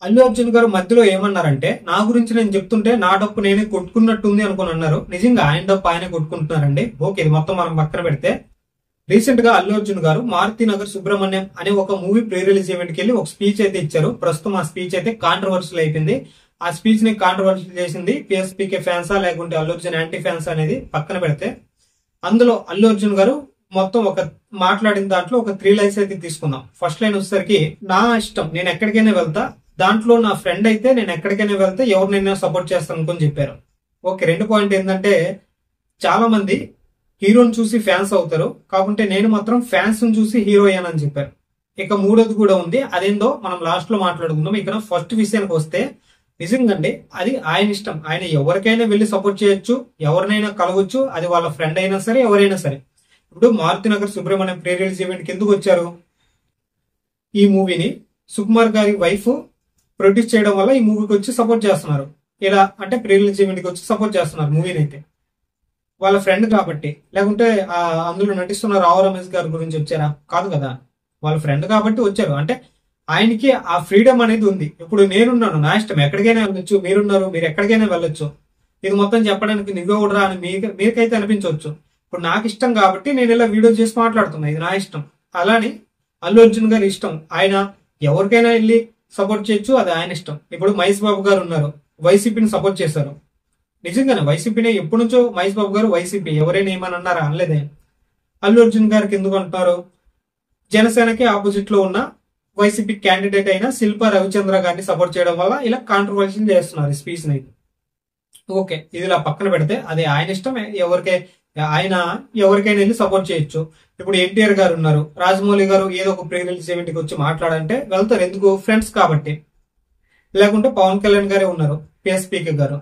అల్లు అర్జున్ గారు మధ్యలో ఏమన్నారంటే, నా గురించి నేను చెప్తుంటే నా డప్పు నేనే కొట్టుకున్నట్టుంది అనుకుని అన్నారు. నిజంగా ఆయన డప్పు ఆయనే కొట్టుకుంటున్నారండి. ఓకే, ఇది మొత్తం మనం పక్కన పెడితే, రీసెంట్ గా అల్లు అర్జున్ గారు మారుతి నగర్ సుబ్రహ్మణ్యం అనే ఒక మూవీ ప్రీ రిలీజ్ ఈవెంట్ కి వెళ్ళి ఒక స్పీచ్ అయితే ఇచ్చారు. ప్రస్తుతం ఆ స్పీచ్ అయితే కాంట్రవర్షియల్ అయిపోయింది. ఆ స్పీచ్ ని కాంట్రవర్షియల్ చేసింది పిఎస్పీకే ఫ్యాన్సా లేకుంటే అల్లు అర్జున్ యాంటీ ఫ్యాన్స్ అనేది పక్కన పెడితే, అందులో అల్లు అర్జున్ గారు మొత్తం ఒక మాట్లాడిన దాంట్లో ఒక 3 లైన్స్ అయితే తీసుకుందాం. ఫస్ట్ లైన్ వచ్చేసరికి, నా ఇష్టం, నేను ఎక్కడికైనా వెళ్తా, దాంట్లో నా ఫ్రెండ్ అయితే నేను ఎక్కడికైనా వెళ్తే ఎవరినైనా సపోర్ట్ చేస్తాను అనుకుని చెప్పారు. ఓకే, రెండో పాయింట్ ఏంటంటే, చాలా మంది హీరోని చూసి ఫ్యాన్స్ అవుతారు, కాకుంటే నేను మాత్రం ఫ్యాన్స్ చూసి హీరో అయ్యానని చెప్పారు. ఇక మూడోది కూడా ఉంది, అదేందో మనం లాస్ట్ లో మాట్లాడుకుందాం. ఇక్కడ ఫస్ట్ విషయానికి వస్తే, నిజంగా అది ఆయన ఇష్టం. ఆయన ఎవరికైనా వెళ్ళి సపోర్ట్ చేయొచ్చు, ఎవరినైనా కలవచ్చు, అది వాళ్ళ ఫ్రెండ్ అయినా సరే ఎవరైనా సరే. ఇప్పుడు Maruti Nagar Subrahmanyam pre release event కి ఎందుకు వచ్చారు? ఈ మూవీని సుకుమార్ గారి వైఫ్ ప్రొడ్యూస్ చేయడం వల్ల ఈ మూవీకి వచ్చి సపోర్ట్ చేస్తున్నారు. ఇలా అంటే ప్రీ రిలీజ్ ఈవెంట్ కి వచ్చి సపోర్ట్ చేస్తున్నారు మూవీని అయితే, వాళ్ళ ఫ్రెండ్ కాబట్టి. లేకుంటే అందులో నటిస్తున్న రావు రమేష్ గారి గురించి వచ్చారా? కాదు కదా, వాళ్ళ ఫ్రెండ్ కాబట్టి వచ్చారు. అంటే ఆయనకి ఆ ఫ్రీడమ్ అనేది ఉంది. ఇప్పుడు నేనున్నాను, నా ఇష్టం, ఎక్కడికైనా వెళ్ళొచ్చు, మీరున్నారు, మీరు ఎక్కడికైనా వెళ్ళొచ్చు. ఇది మొత్తం చెప్పడానికి నువ్వెవడరా అని మీకైతే అనిపించవచ్చు. ఇప్పుడు నాకు ఇష్టం కాబట్టి నేను ఇలా వీడియో చేసి మాట్లాడుతున్నా, ఇది నా ఇష్టం. అలానే అల్లు అర్జున్ గారి ఇష్టం, ఆయన ఎవరికైనా వెళ్ళి సపోర్ట్ చేయొచ్చు, అది ఆయన ఇష్టం. ఇప్పుడు మహేష్ బాబు గారు ఉన్నారు, వైసీపీని సపోర్ట్ చేశారు. నిజంగానే వైసీపీనే ఎప్పటి నుంచో మహేష్ బాబు గారు వైసీపీ, ఎవరైనా ఏమని అన్నారా? అనలేదే. అల్లు అర్జున్ గారికి ఎందుకు అంటున్నారు? జనసేనకి ఆపోజిట్ లో ఉన్న వైసీపీ క్యాండిడేట్ అయిన శిల్పా రవిచంద్ర గారిని సపోర్ట్ చేయడం వల్ల ఇలా కాంట్రవర్షియల్ చేస్తున్నారు ఈ స్పీచ్ ని. ఓకే, ఇది ఇలా పక్కన పెడితే అది ఆయన ఇష్టం, ఆయన ఎవరికైనా వెళ్ళి సపోర్ట్ చేయొచ్చు. ఇప్పుడు ఎన్టీఆర్ గారు ఉన్నారు, రాజమౌళి గారు ఏదో ఒక ప్రీ రిలీజ్ ఈవెంట్ కి వచ్చి మాట్లాడంటే వెళ్తారు, ఎందుకు? ఫ్రెండ్స్ కాబట్టి. లేకుంటే పవన్ కళ్యాణ్ గారే ఉన్నారు, పిఎస్పీకే గారు.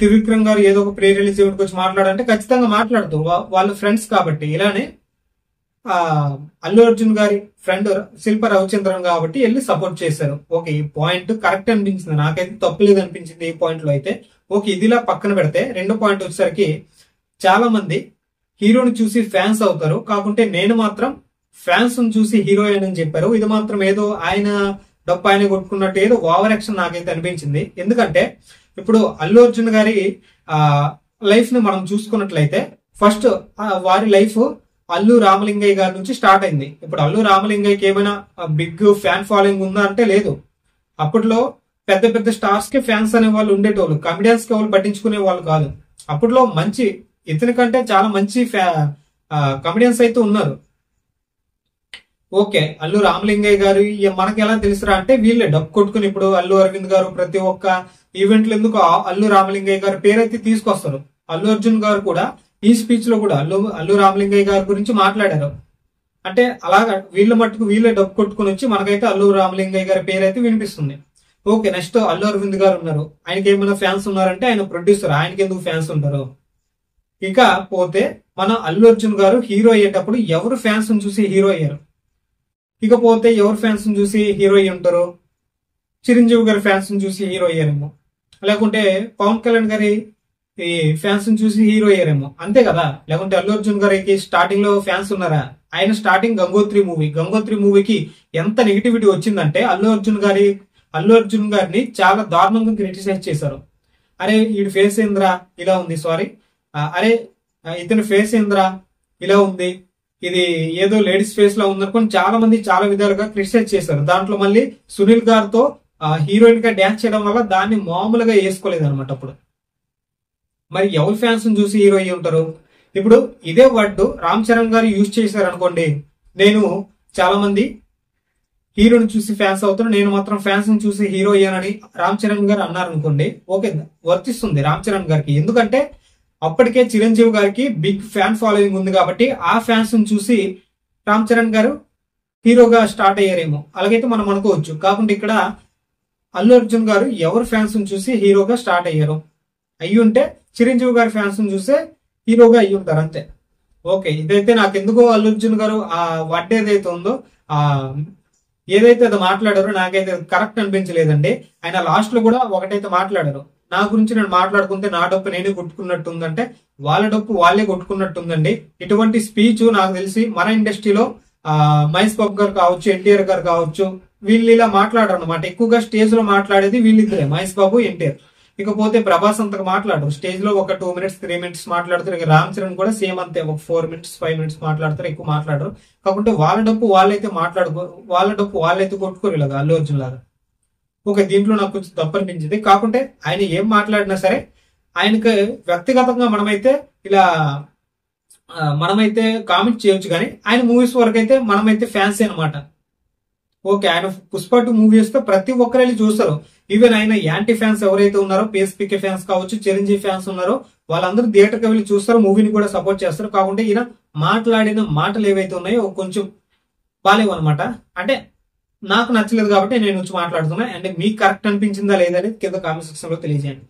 త్రివిక్రమ్ గారు ఏదో ఒక ప్రీ రిలీజ్ ఈవెంట్ కి వచ్చి మాట్లాడంటే ఖచ్చితంగా మాట్లాడుతూ, వాళ్ళు ఫ్రెండ్స్ కాబట్టి. ఇలానే అల్లు అర్జున్ గారి ఫ్రెండ్ శిల్ప రవిచంద్రన్ కాబట్టి వెళ్ళి సపోర్ట్ చేశారు. ఓకే, ఈ పాయింట్ కరెక్ట్ అనిపించింది, నాకైతే తప్పులేదు అనిపించింది ఈ పాయింట్ లో అయితే. ఓకే, ఇదిలా పక్కన పెడితే రెండో పాయింట్ వచ్చేసరికి, చాలా మంది హీరోని చూసి ఫ్యాన్స్ అవుతారు, కాకుంటే నేను మాత్రం ఫ్యాన్స్ చూసి హీరో అని చెప్పారు. ఇది మాత్రం ఏదో ఆయన డప్పు ఆయన కొట్టుకున్నట్టు ఏదో ఓవర్ యాక్షన్ నాకైతే అనిపించింది. ఎందుకంటే ఇప్పుడు అల్లు అర్జున్ గారి లైఫ్ ని మనం చూసుకున్నట్లయితే, ఫస్ట్ వారి లైఫ్ అల్లు రామలింగయ్య గారి నుంచి స్టార్ట్ అయింది. ఇప్పుడు అల్లు రామలింగయ్యకి ఏమైనా బిగ్ ఫ్యాన్ ఫాలోయింగ్ ఉందా అంటే లేదు. అప్పట్లో పెద్ద పెద్ద స్టార్స్ కి ఫ్యాన్స్ అనే వాళ్ళు ఉండేటోళ్ళు, కమెడియన్స్ కి వాళ్ళు పట్టించుకునే వాళ్ళు కాదు. అప్పట్లో మంచి, ఇతని కంటే చాలా మంచి కమెడియన్స్ అయితే ఉన్నారు. ఓకే, అల్లు రామలింగయ్య గారు మనకి ఎలా తెలుసురా అంటే, వీళ్ళే డబ్బు కొట్టుకుని ఇప్పుడు అల్లు అరవింద్ గారు ప్రతి ఒక్క ఈవెంట్లు ఎందుకు అల్లు రామలింగయ్య గారి పేరైతే తీసుకొస్తారు. అల్లు అర్జున్ గారు కూడా ఈ స్పీచ్ లో కూడా అల్లు రామలింగయ్య గారి గురించి మాట్లాడారు. అంటే అలాగా వీళ్ళ మట్టుకు వీళ్ళే డబ్బు కొట్టుకుని వచ్చి మనకైతే అల్లు రామలింగయ్య గారి పేరైతే వినిపిస్తుంది. ఓకే, నెక్స్ట్ అల్లు అరవింద్ గారు ఉన్నారు, ఆయనకి ఏమైనా ఫ్యాన్స్ ఉన్నారంటే ఆయన ప్రొడ్యూసర్, ఆయనకి ఎందుకు ఫ్యాన్స్ ఉంటారు? ఇక పోతే మన అల్లు అర్జున్ గారు హీరో అయ్యేటప్పుడు ఎవరు ఫ్యాన్స్ చూసి హీరో అయ్యారు? ఇకపోతే ఎవరు ఫ్యాన్స్ చూసి హీరో అయ్యి ఉంటారు? చిరంజీవి గారి ఫ్యాన్స్ చూసి హీరో అయ్యారేమో, లేకుంటే పవన్ కళ్యాణ్ గారి ఈ ఫ్యాన్స్ చూసి హీరో అయ్యారేమో, అంతే కదా. లేకుంటే అల్లు అర్జున్ గారికి స్టార్టింగ్ లో ఫ్యాన్స్ ఉన్నారా? ఆయన స్టార్టింగ్ గంగోత్రి మూవీకి ఎంత నెగిటివిటీ వచ్చిందంటే అల్లు అర్జున్ గారిని చాలా దారుణంగా క్రిటిసైజ్ చేశారు. అరే వీడి ఫేస్ ఏంద్రా ఇలా ఉంది, సారీ, అరే ఇతని ఫేస్ ఏంద్రా ఇలా ఉంది, ఇది ఏదో లేడీస్ ఫేస్ లో ఉందనుకొని చాలా మంది చాలా విధాలుగా క్రిటిసైజ్ చేశారు. దాంట్లో మళ్ళీ సునీల్ గారితో హీరోయిన్ గా డాన్స్ చేయడం వల్ల దాన్ని మామూలుగా వేసుకోలేదు అనమాట. అప్పుడు మరి ఎవరి ఫ్యాన్స్ చూసి హీరో అయ్యి ఉంటారు? ఇప్పుడు ఇదే వర్డ్ రామ్ చరణ్ గారు యూజ్ చేశారు అనుకోండి, నేను చాలా మంది హీరోని చూసి ఫ్యాన్స్ అవుతారు, నేను మాత్రం ఫ్యాన్స్ చూసి హీరో అయ్యానని రామ్ చరణ్ గారు అన్నారు అనుకోండి, ఓకే, వర్తిస్తుంది రామ్ చరణ్ గారికి. ఎందుకంటే అప్పటికే చిరంజీవి గారికి బిగ్ ఫ్యాన్ ఫాలోయింగ్ ఉంది కాబట్టి ఆ ఫ్యాన్స్ చూసి రామ్ చరణ్ గారు హీరోగా స్టార్ట్ అయ్యారేమో, అలాగైతే మనం అనుకోవచ్చు. కాకుండా ఇక్కడ అల్లు అర్జున్ గారు ఎవరు ఫ్యాన్స్ చూసి హీరోగా స్టార్ట్ అయ్యారు? అయ్యి ఉంటే చిరంజీవి గారి ఫ్యాన్స్ చూసే హీరోగా అయ్యి ఉంటారు, అంతే. ఓకే, ఇదైతే నాకు ఎందుకో అల్లు అర్జున్ గారు ఆ వర్డ్ ఏదైతే ఉందో ఏదైతే అది మాట్లాడారో నాకైతే కరెక్ట్ అనిపించలేదండి. ఆయన లాస్ట్ లో కూడా ఒకటైతే మాట్లాడారు, నా గురించి నేను మాట్లాడుకుంటే నా డప్పు నేనే కొట్టుకున్నట్టుందంటే వాళ్ళ డప్పు వాళ్ళే కొట్టుకున్నట్టుందండి. ఇటువంటి స్పీచ్ నాకు తెలిసి మన ఇండస్ట్రీలో మహేష్ బాబు గారు కావచ్చు, ఎన్టీఆర్ గారు కావచ్చు, వీళ్ళు ఇలా మాట్లాడరు అనమాట. ఎక్కువగా స్టేజ్ లో మాట్లాడేది వీళ్ళిద్దరే, మహేష్ బాబు, ఎన్టీఆర్. ఇకపోతే ప్రభాస్ అంతగా మాట్లాడరు. స్టేజ్ లో ఒక 2 minutes 3 minutes మాట్లాడతారు. ఇక రామ్ చరణ్ కూడా సేమ్ అంతే, ఒక 4 minutes 5 minutes మాట్లాడతారు, ఎక్కువ మాట్లాడరు. కాకుంటే వాళ్ళ డప్పు వాళ్ళైతే కొట్టుకోరు ఇలాగా అల్లు అర్జున్ లాగా. ఓకే, దీంట్లో నాకు కొంచెం తప్పు అనిపించింది. కాకుంటే ఆయన ఏం మాట్లాడినా సరే ఆయనకి వ్యక్తిగతంగా మనమైతే కామెంట్ చేయొచ్చు, కానీ ఆయన మూవీస్ వరకు అయితే మనమైతే ఫ్యాన్స్ అనమాట. ఓకే, ఆయన పుష్ప 2 మూవీ వస్తే ప్రతి ఒక్కరు వెళ్ళి చూస్తారు. ఈవెన్ ఆయన యాంటీ ఫ్యాన్స్ ఎవరైతే ఉన్నారో, పిఎస్పీకే ఫ్యాన్స్ కావచ్చు, చిరంజీవి ఫ్యాన్స్ ఉన్నారో, వాళ్ళందరూ థియేటర్కి వెళ్ళి చూస్తారు, మూవీని కూడా సపోర్ట్ చేస్తారు. కాకుంటే ఈయన మాట్లాడిన మాటలు ఏవైతే ఉన్నాయో కొంచెం బాలేవు అనమాట. అంటే నాకు నచ్చలేదు కాబట్టి నేను వచ్చి మాట్లాడుతున్నా. అంటే మీకు కరెక్ట్ అనిపించిందా లేదా అనేది కింద కామెంట్ సెక్షన్ లో తెలియజేయండి.